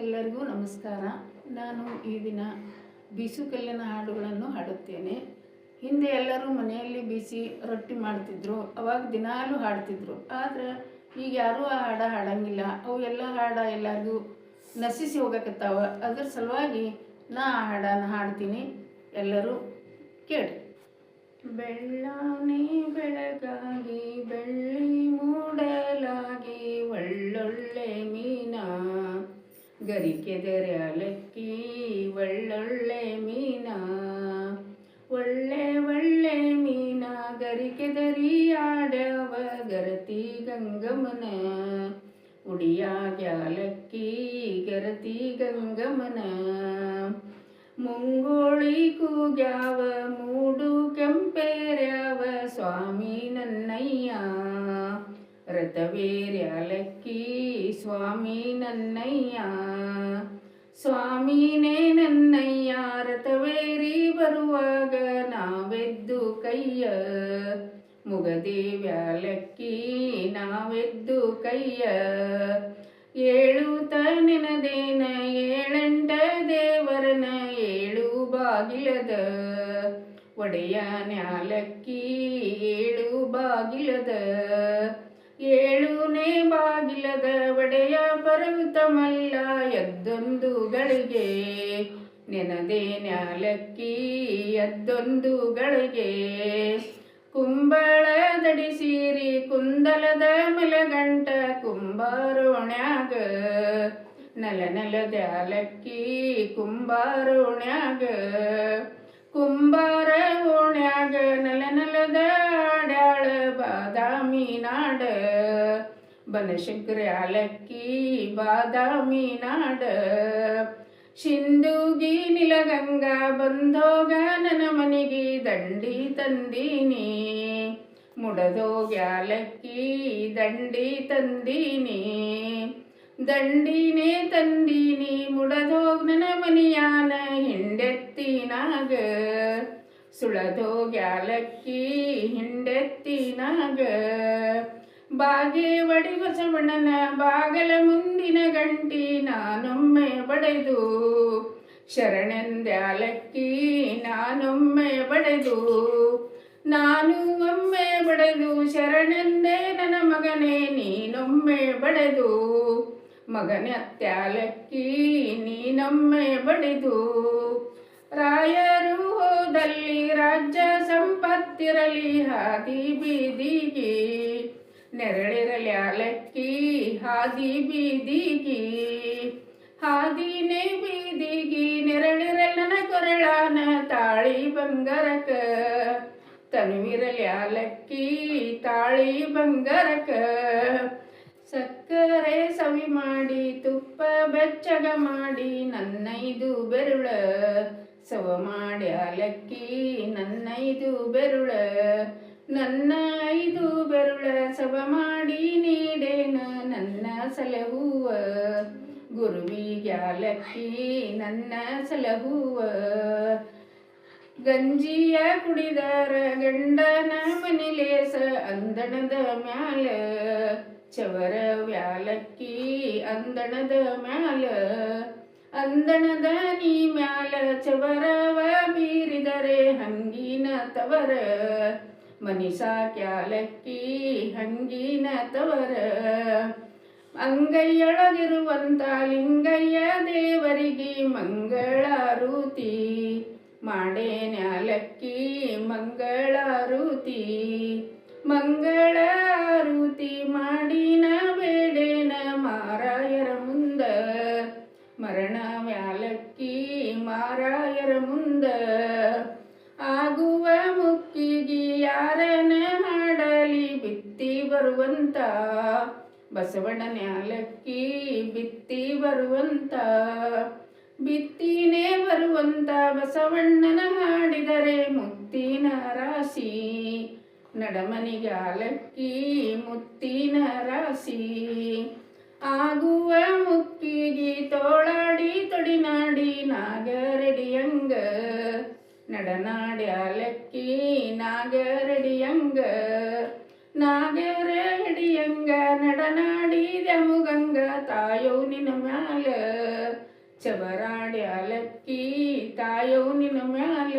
ಎಲ್ಲರಿಗೂ ನಮಸ್ಕಾರ. ನಾನು ಈ ದಿನ ಬೀಸುಕಲ್ಲಿನ ಹಾಡುಗಳನ್ನು ಹಾಡುತ್ತೇನೆ. ಹಿಂದೆ ಎಲ್ಲರೂ ಮನೆಯಲ್ಲಿ ಬೀಸಿ ರೊಟ್ಟಿ ಮಾಡ್ತಿದ್ರು, ಅವಾಗ ದಿನಾಲೂ ಹಾಡ್ತಿದ್ರು. ಆದರೆ ಈಗ ಯಾರೂ ಆ ಹಾಡು ಹಾಡಂಗಿಲ್ಲ. ಅವು ಎಲ್ಲ ಹಾಡು ಎಲ್ಲರಿಗೂ ನಶಿಸಿ ಹೋಗಕತ್ತಾವ. ಅದ್ರ ಸಲುವಾಗಿ ನಾ ಆ ಹಾಡನ್ನು ಹಾಡ್ತೀನಿ, ಎಲ್ಲರೂ ಕೇಳಿ. ಬೆಳ್ಳಾನೆ ಬೆಳಗಾಗಿ ಬೆಳ್ಳಿ ಮೂಡಲಾಗಿ ಒಳ್ಳೊಳ್ಳೆ ಮೀನಾ ಗರಿಕೆದರೆ ಅಲಕ್ಕಿ ಒಳ್ಳೊಳ್ಳೆ ಮೀನಾ, ಒಳ್ಳೆ ಒಳ್ಳೆ ಮೀನಾ ಗರಿಕೆದರಿ ಆಡವ ಗರತಿ ಗಂಗಮ್ಮನ ಉಡಿಯಾಗ್ಯಾಲಕ್ಕಿ ಗರತಿ ಗಂಗಮ್ಮನ. ಮುಂಗೋಳಿ ಕೂಗ್ಯಾವ ಮೂಡು ಕೆಂಪೇರ್ಯಾವ ಸ್ವಾಮಿ ನನ್ನಯ್ಯ ರಥವೇರ್ಯಾಲಕ್ಕಿ ಸ್ವಾಮಿ ನನ್ನಯ್ಯ. ಸ್ವಾಮಿನೇ ನನ್ನಯ್ಯ ರಥವೇರಿ ಬರುವಾಗ ನಾವೆದ್ದು ಕೈಯ ಮುಗದೇವ್ಯಾಲಕ್ಕಿ ನಾವೆದ್ದು ಕೈಯ. ಏಳುತ್ತ ನೆನದೇನ ಏಳೆಂಟ ದೇವರನ ಏಳು ಬಾಗಿಲದ ಒಡೆಯ ನ್ಯಾಲಕ್ಕಿ ಏಳು ಬಾಗಿಲದ. ಏಳುನೇ ಬಾಗಿಲದ ಒಡೆಯ ಪರ್ವತ ಮಲ್ಲ ಎದ್ದೊಂದು ಗಳಿಗೆ ನೆನದೆ ನ್ಯಾಲಕ್ಕಿ ಎದ್ದೊಂದು ಗಳಿಗೆ. ಕುಂಬಳದಡಿ ಸೀರಿ ಕುಂದಲದ ಮಲಗಂಟ ಕುಂಬಾರೋಣ್ಯಾಗ ನಲ ನಲದ್ಯಾಲಕ್ಕಿ ಕುಂಬಾರೋಣ್ಯಾಗ. ಕುಂಬಾರ ಓಣ್ಯಾಗ ನಲ ನಲದ ಆಡ್ಯಾಳ ಬಾದಾಮಿ ನಾಡ ಬನಶಂಕರ್ಯಾಲಕ್ಕಿ ಬಾದಾಮಿ ನಾಡ. ಸಿಂಧೂಗಿ ನಿಲಗಂಗಾ ಬಂದೋಗ ನನ್ನ ಮನೆಗೆ ದಂಡಿ ತಂದೀನಿ ಮುಡದೋಗ್ಯಾಲಕ್ಕಿ ದಂಡಿ ತಂದೀನಿ. ದಂಡಿನೇ ತಂದೀನಿ ಮುಡದೋಗ್ ನನ್ನ ಮನೆಯಾನ ಹಿಂಡೆತ್ತಿನಾಗ ಸುಳದೋಗ್ಯಾಲಕ್ಕಿ ಹಿಂಡೆತ್ತಿನಾಗ. ಬಾಗೆ ಬಡಿ ಬಸವಣ್ಣನ ಬಾಗಲ ಮುಂದಿನ ಗಂಟಿ ನಾನೊಮ್ಮೆ ಬಡೆದು ಶರಣೆಂದ್ಯಾಲಕ್ಕಿ ನಾನೊಮ್ಮೆ ಬಡೆದು. ನಾನು ಒಮ್ಮೆ ಬಡೆದು ಶರಣೆಂದೆ ನನ್ನ ಮಗನೇ ನೀನೊಮ್ಮೆ ಬಡೆದು ಮಗನತ್ಯಾಲಕ್ಕಿ ನೀನೊಮ್ಮೆ ಬಡೆದು. ರಾಯರು ಹೋದಲ್ಲಿ ರಾಜ್ಯ ಸಂಪತ್ತಿರಲಿ ಹಾದಿ ಬೀದಿಗೆ ನೆರಳಿರಲ್ಯಾಲಕ್ಕಿ ಹಾದಿ ಬೀದಿಗೆ. ಹಾದಿನೇ ಬೀದಿಗೆ ನೆರಳಿರಲ್ ನನ್ನ ಕೊರಳಾನ ತಾಳಿ ಬಂಗಾರಕ ತನುವಿರಲ್ಯಾಲಕ್ಕಿ ತಾಳಿ ಬಂಗಾರಕ. ಸಕ್ಕರೆ ಸವಿ ಮಾಡಿ ತುಪ್ಪ ಬೆಚ್ಚಗ ಮಾಡಿ ನನ್ನೈದು ಬೆರುಳ ಸವ ಮಾಡ್ಯಾಲಕ್ಕಿ ನನ್ನೈದು ಬೆರುಳ. ನನ್ನ 5 ಬೆರುಳ ಸವ ಮಾಡಿ ನೀಡೇನ ನನ್ನ ಸಲಹುವ ಗುರುವಿಗ್ಯಾಲಕ್ಕಿ ನನ್ನ ಸಲಹುವ. ಗಂಜಿಯ ಕುಡಿದರ ಗಂಡನ ಮನಿಲೇಸ ಅಂದಣದ ಮ್ಯಾಲ ಚವರ ವ್ಯಾಲಕ್ಕಿ ಅಂದಣದ ಮ್ಯಾಲ. ಅಂದಣದ ನೀ ಮ್ಯಾಲ ಚವರವ ಬೀರಿದರೆ ಹಂಗಿನ ತವರ ಮನಿಸಾಕ್ಯಾಲಕ್ಕಿ ಹಂಗಿನ ತವರ. ಅಂಗೈಯೊಳಗಿರುವಂತ ಲಿಂಗಯ್ಯ ದೇವರಿಗೆ ಮಂಗಳಾರೂತಿ ಮಾಡೇನ್ಯಾಲಕ್ಕಿ ಮಂಗಳಾರೂತಿ. ಮಂಗಳಾರೂತಿ ಮಾಡಿನ ಬೇಡೇನ ಮಾರಾಯರ ಮುಂದ ಮರಣವ್ಯಾಲಕ್ಕಿ ಮಾರಾಯರ ಮುಂದ. ಆಗುವ ಮುಕ್ಕಿಗಿ ಯಾರನ ಹಾಡಲಿ ಬಿತ್ತಿ ಬರುವಂತ ಬಸವಣ್ಣನ್ಯಾಲಕ್ಕಿ ಬಿತ್ತಿ ಬರುವಂತ. ಬಿತ್ತಿನೇ ಬರುವಂತ ಬಸವಣ್ಣನ ಹಾಡಿದರೆ ಮುತ್ತಿನ ರಾಶಿ ನಡಮನಿಗ್ಯಾಲಕ್ಕಿ ಮುತ್ತಿನ ರಾಶಿ. ಆಗುವ ಮುಕ್ಕಿಗಿ ತೋಳಾಡಿ ತೊಡಿನಾಡಿ ನಾಗರೆಡಿಯಂಗ ನಡನಾಡ್ಯಾಲಕ್ಕಿ ನಾಗರೆಡಿಯಂಗ. ನಾಗರೆಡಿಯಂಗ ನಡನಾಡಿ ದ್ಯಾಮುಗಂಗ ತಾಯೋ ನಿನ್ನ ಮ್ಯಾಲ ಚಬರಾಡ್ಯಾಲಕ್ಕಿ ತಾಯವ್ ನಿನ್ನ ಮ್ಯಾಲ